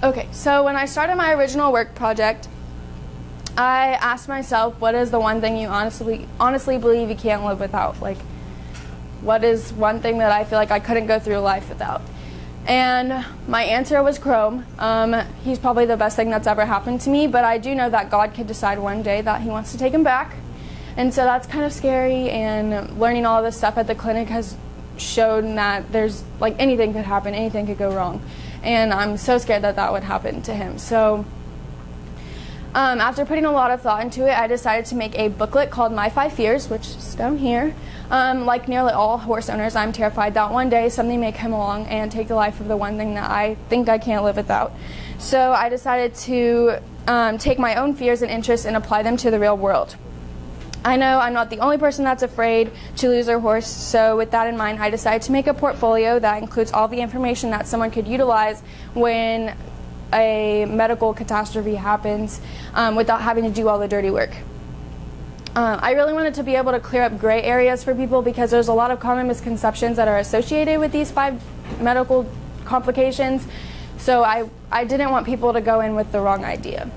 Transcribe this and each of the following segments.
Okay, so when I started my original work project, I asked myself, what is the one thing you honestly believe you can't live without? Like, what is one thing that I feel like I couldn't go through life without? And my answer was Chrome. He's probably the best thing that's ever happened to me, but I do know that God could decide one day that he wants to take him back. And so that's kind of scary, and learning all of this stuff at the clinic has shown that there's, like, anything could happen, anything could go wrong. And I'm so scared that that would happen to him. So after putting a lot of thought into it, I decided to make a booklet called My 5 Fears, which is down here. Like nearly all horse owners, I'm terrified that one day something may come along and take the life of the one thing that I think I can't live without. So I decided to take my own fears and interests and apply them to the real world. I know I'm not the only person that's afraid to lose their horse, so with that in mind, I decided to make a portfolio that includes all the information that someone could utilize when a medical catastrophe happens without having to do all the dirty work. I really wanted to be able to clear up gray areas for people because there's a lot of common misconceptions that are associated with these 5 medical complications, so I didn't want people to go in with the wrong idea.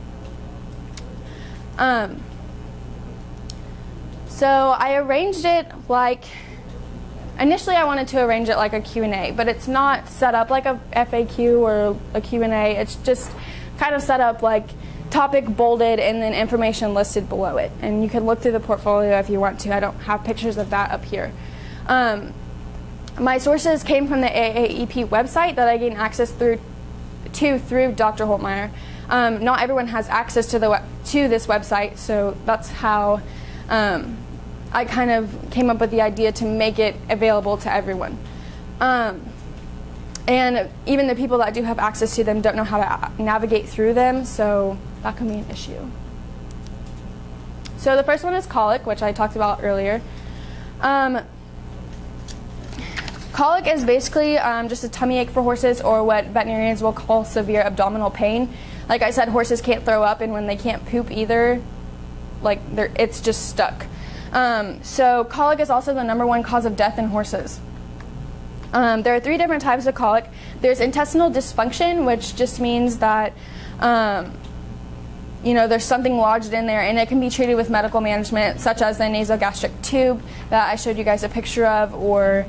So I arranged it like, initially I wanted to arrange it like a Q&A, but it's not set up like a FAQ or a Q&A. It's just kind of set up like topic bolded and then information listed below it. And you can look through the portfolio if you want to. I don't have pictures of that up here. My sources came from the AAEP website that I gained access through Dr. Holtmeyer. Not everyone has access to this website, so that's how I kind of came up with the idea to make it available to everyone. And even the people that do have access to them don't know how to navigate through them, so that can be an issue. So the first one is colic, which I talked about earlier. Colic is basically just a tummy ache for horses, or what veterinarians will call severe abdominal pain. Like I said, horses can't throw up, and when they can't poop either, like it's just stuck. So colic is also the number 1 cause of death in horses. There are 3 different types of colic. There's intestinal dysfunction, which just means that there's something lodged in there, and it can be treated with medical management, such as the nasogastric tube that I showed you guys a picture of, or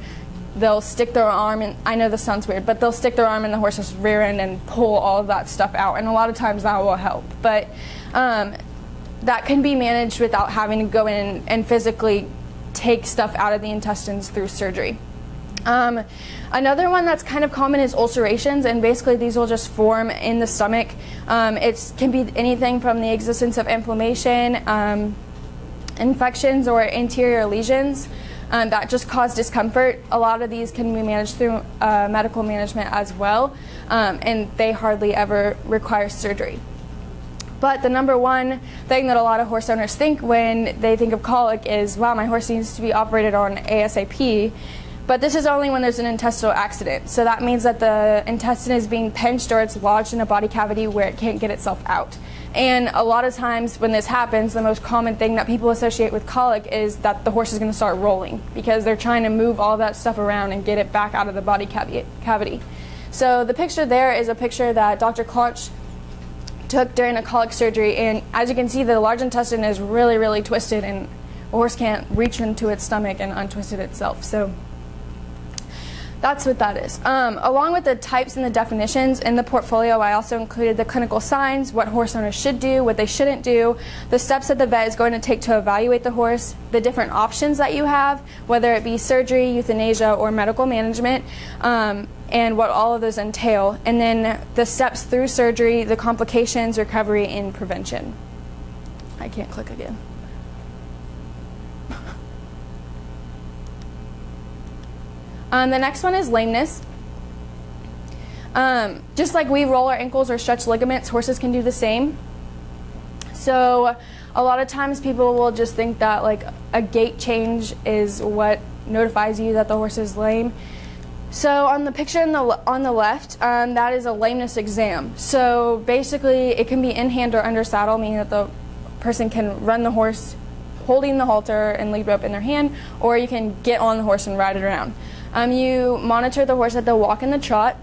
they'll stick their arm in, I know this sounds weird, but they'll stick their arm in the horse's rear end and pull all of that stuff out, and a lot of times that will help. But that can be managed without having to go in and physically take stuff out of the intestines through surgery. Another one that's kind of common is ulcerations, and basically these will just form in the stomach. It can be anything from the existence of inflammation, infections, or interior lesions that just cause discomfort. A lot of these can be managed through medical management as well, and they hardly ever require surgery. But the number 1 thing that a lot of horse owners think when they think of colic is, wow, my horse needs to be operated on ASAP. But this is only when there's an intestinal accident. So that means that the intestine is being pinched, or it's lodged in a body cavity where it can't get itself out. And a lot of times when this happens, the most common thing that people associate with colic is that the horse is going to start rolling because they're trying to move all that stuff around and get it back out of the body cavity. So the picture there is a picture that Dr. Claunch took during a colic surgery, and as you can see, the large intestine is really, really twisted, and a horse can't reach into its stomach and untwist it itself. So that's what that is. Along with the types and the definitions in the portfolio, I also included the clinical signs, what horse owners should do, what they shouldn't do, the steps that the vet is going to take to evaluate the horse, the different options that you have, whether it be surgery, euthanasia, or medical management, and what all of those entail, and then the steps through surgery, the complications, recovery, and prevention. I can't click again. The next one is lameness. Just like we roll our ankles or stretch ligaments, horses can do the same. So a lot of times people will just think that like a gait change is what notifies you that the horse is lame. So on the picture on the left, that is a lameness exam. So basically it can be in hand or under saddle, meaning that the person can run the horse holding the halter and lead rope in their hand, or you can get on the horse and ride it around. You monitor the horse at the walk and the trot,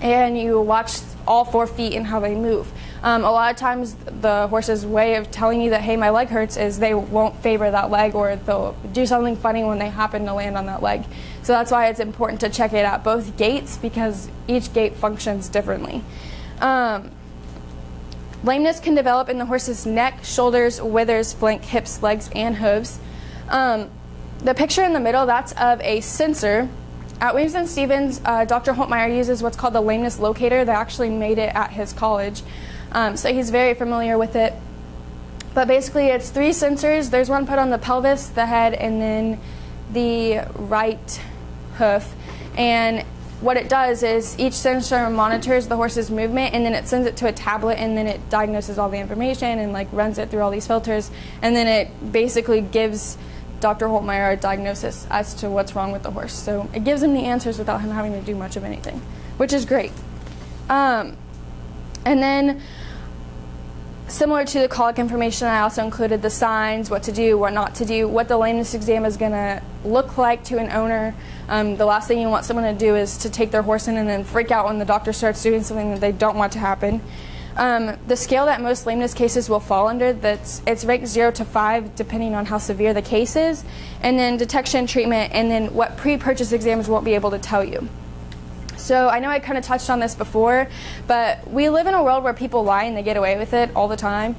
and you watch all 4 feet and how they move. A lot of times the horse's way of telling you that, hey, my leg hurts, is they won't favor that leg, or they'll do something funny when they happen to land on that leg. So that's why it's important to check it at both gaits, because each gait functions differently. Lameness can develop in the horse's neck, shoulders, withers, flank, hips, legs, and hooves. The picture in the middle, that's of a sensor. At Williams & Stevens, Dr. Holtmeyer uses what's called the lameness locator. They actually made it at his college, so he's very familiar with it. But basically it's 3 sensors. There's one put on the pelvis, the head, and then the right hoof. And what it does is each sensor monitors the horse's movement, and then it sends it to a tablet, and then it diagnoses all the information and like runs it through all these filters, and then it basically gives Dr. Holtmeyer a diagnosis as to what's wrong with the horse. So it gives him the answers without him having to do much of anything, which is great. And then, similar to the colic information, I also included the signs, what to do, what not to do, what the lameness exam is going to look like to an owner. The last thing you want someone to do is to take their horse in and then freak out when the doctor starts doing something that they don't want to happen. The scale that most lameness cases will fall under, it's ranked 0 to 5 depending on how severe the case is, and then detection, treatment, and then what pre-purchase exams won't be able to tell you. So I know I kind of touched on this before, but we live in a world where people lie and they get away with it all the time.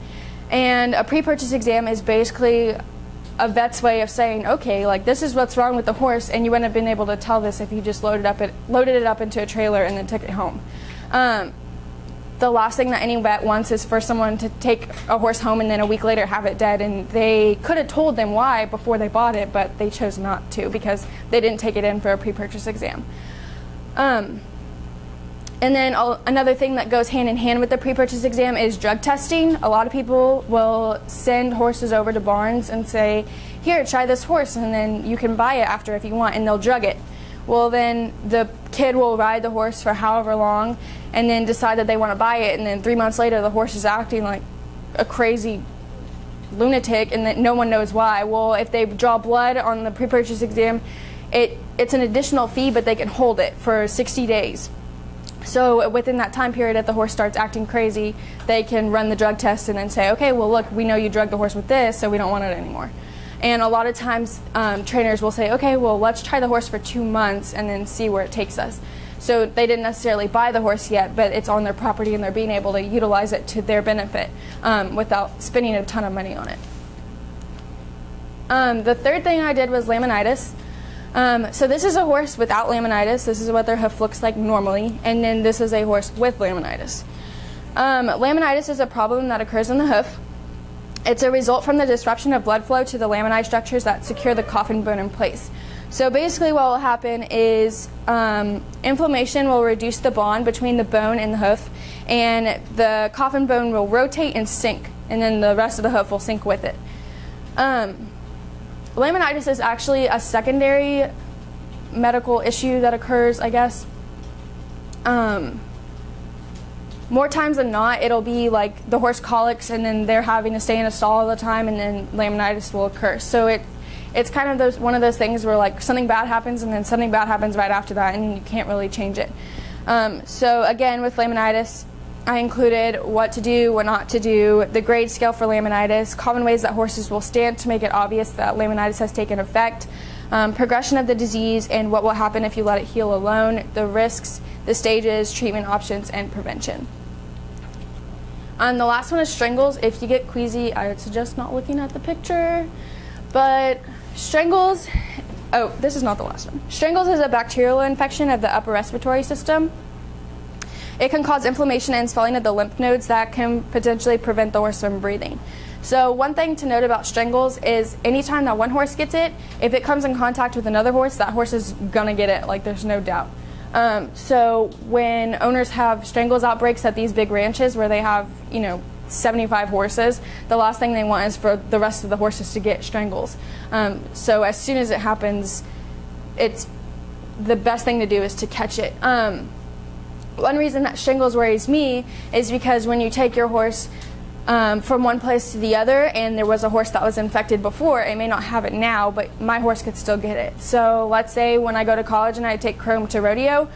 And a pre-purchase exam is basically a vet's way of saying, okay, like this is what's wrong with the horse, and you wouldn't have been able to tell this if you just loaded it up into a trailer and then took it home. The last thing that any vet wants is for someone to take a horse home and then a week later have it dead, and they could have told them why before they bought it, but they chose not to because they didn't take it in for a pre-purchase exam. And then another thing that goes hand in hand with the pre-purchase exam is drug testing. A lot of people will send horses over to barns and say, here, try this horse, and then you can buy it after if you want, and they'll drug it. Well, then the kid will ride the horse for however long and then decide that they want to buy it, and then 3 months later the horse is acting like a crazy lunatic and that no one knows why. Well, if they draw blood on the pre-purchase exam, it's an additional fee, but they can hold it for 60 days. So within that time period, if the horse starts acting crazy, they can run the drug test and then say, okay, well look, we know you drugged the horse with this, so we don't want it anymore. And a lot of times trainers will say, okay, well let's try the horse for 2 months and then see where it takes us. So they didn't necessarily buy the horse yet, but it's on their property and they're being able to utilize it to their benefit without spending a ton of money on it. The third thing I did was laminitis. So this is a horse without laminitis. This is what their hoof looks like normally. And then this is a horse with laminitis. Laminitis is a problem that occurs in the hoof. It's a result from the disruption of blood flow to the laminae structures that secure the coffin bone in place. So basically what will happen is inflammation will reduce the bond between the bone and the hoof, and the coffin bone will rotate and sink, and then the rest of the hoof will sink with it. Laminitis is actually a secondary medical issue that occurs, I guess. More times than not, it'll be like the horse colics and then they're having to stay in a stall all the time, and then laminitis will occur. So it's kind of one of those things where like something bad happens and then something bad happens right after that, and you can't really change it. So again, with laminitis, I included what to do, what not to do, the grade scale for laminitis, common ways that horses will stand to make it obvious that laminitis has taken effect, progression of the disease, and what will happen if you let it heal alone, the risks, the stages, treatment options, and prevention. The last one is strangles. If you get queasy, I would suggest not looking at the picture. But strangles, oh, this is not the last one. Strangles is a bacterial infection of the upper respiratory system. It can cause inflammation and swelling of the lymph nodes that can potentially prevent the horse from breathing. So one thing to note about strangles is anytime that one horse gets it, if it comes in contact with another horse, that horse is gonna get it, like there's no doubt. So when owners have strangles outbreaks at these big ranches where they have, 75 horses, the last thing they want is for the rest of the horses to get strangles. So as soon as it happens, it's the best thing to do is to catch it. One reason that shingles worries me is because when you take your horse from one place to the other, and there was a horse that was infected before, it may not have it now, but my horse could still get it. So let's say when I go to college and I take Chrome to rodeo,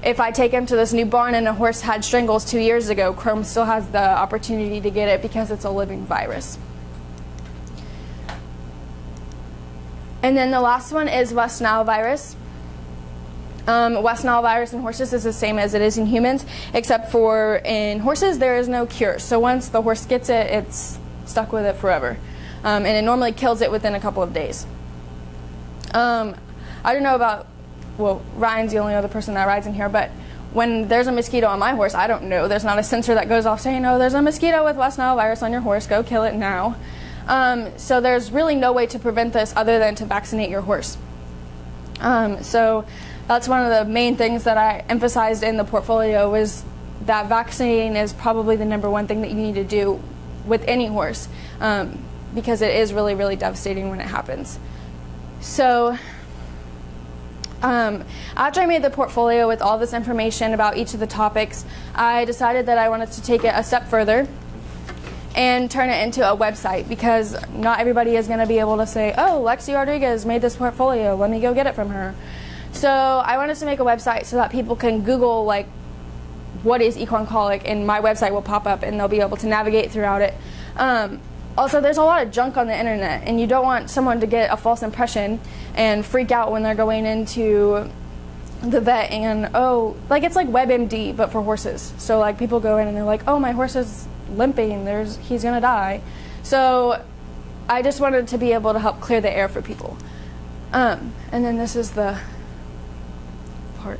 if I take him to this new barn and a horse had strangles 2 years ago, Chrome still has the opportunity to get it because it's a living virus. And then the last one is West Nile virus. West Nile virus in horses is the same as it is in humans, except for in horses there is no cure. So once the horse gets it, it's stuck with it forever. And it normally kills it within a couple of days. I don't know about, well, Ryan's the only other person that rides in here, but when there's a mosquito on my horse, I don't know. There's not a sensor that goes off saying, oh, there's a mosquito with West Nile virus on your horse, go kill it now. So there's really no way to prevent this other than to vaccinate your horse. So that's one of the main things that I emphasized in the portfolio, was that vaccinating is probably the #1 thing that you need to do with any horse, because it is really, really devastating when it happens. So after I made the portfolio with all this information about each of the topics, I decided that I wanted to take it a step further and turn it into a website, because not everybody is going to be able to say, oh, Lexi Rodriguez made this portfolio, let me go get it from her. So I wanted to make a website so that people can Google, like, what is equine colic, and my website will pop up and they'll be able to navigate throughout it. Also, there's a lot of junk on the internet, and you don't want someone to get a false impression and freak out when they're going into the vet and, oh, like, it's like WebMD but for horses. So like people go in and they're like, oh, my horse is limping, he's gonna die. So I just wanted to be able to help clear the air for people. And then this is the part.